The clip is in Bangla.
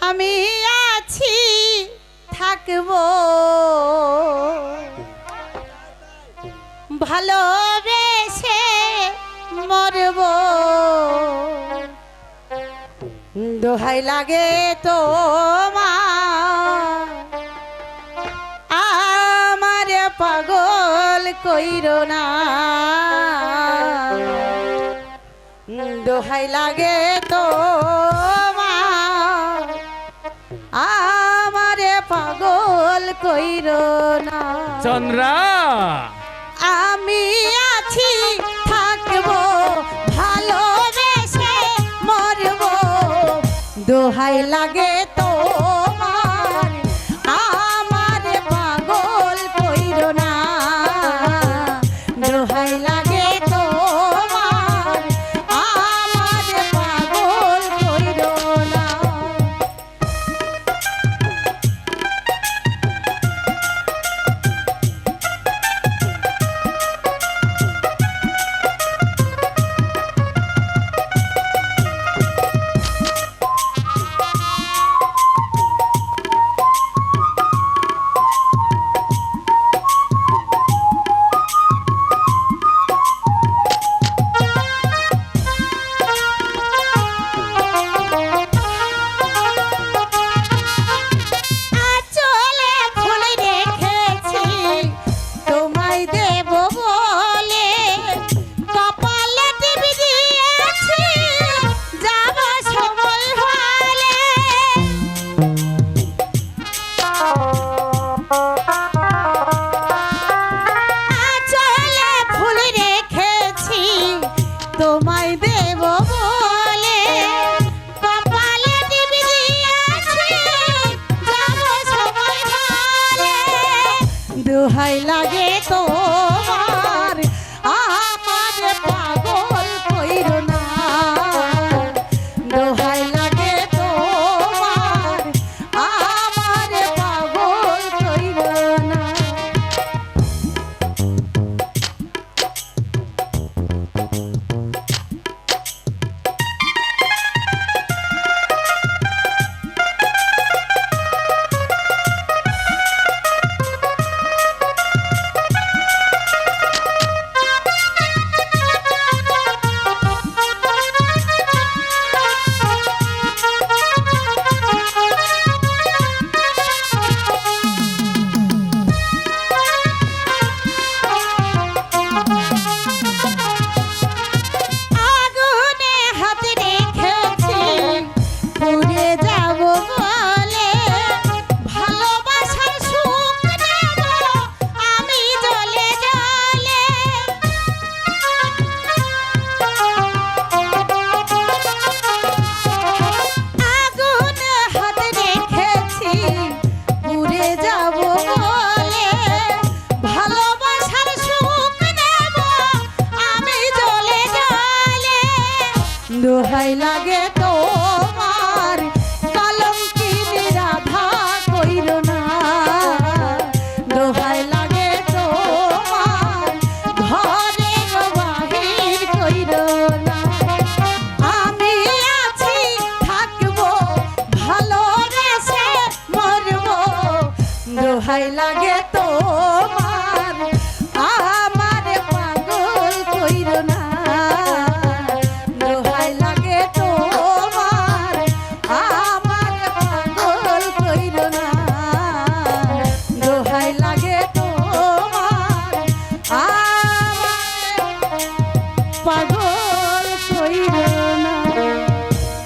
আমি আছি থাকবো ভালোবেসে মরব দোহাই লাগে তোমার আমার পাগল কইরো না দোহাই লাগে তোমার আমার পাগল কইরো না চন্দ্রা আমি আছি থাকবো ভালোবেসে মরব দোহাই লাগে তোমার আমার পাগল কইরো না দোহাই লাগে তোমার আমার পাগল কইরো না তোমায় দেব বলে কপালে টিপি দিয়েছি যাব সময় ভালে দোহাই লাগে তোমার আমার পাগল কইরো না দোহাই লাগে তোমার আমার পাগল কইরো না দোহাই লাগে তোমার কলঙ্কিনী রাধা কইরো না দোহাই লাগে তোমার ঘরে বাহির কইরো না আমি আছি থাকবো ভালোবেসে মরব দোহাই লাগে তোমার আমার পাগল কইরো না পাগল কইরো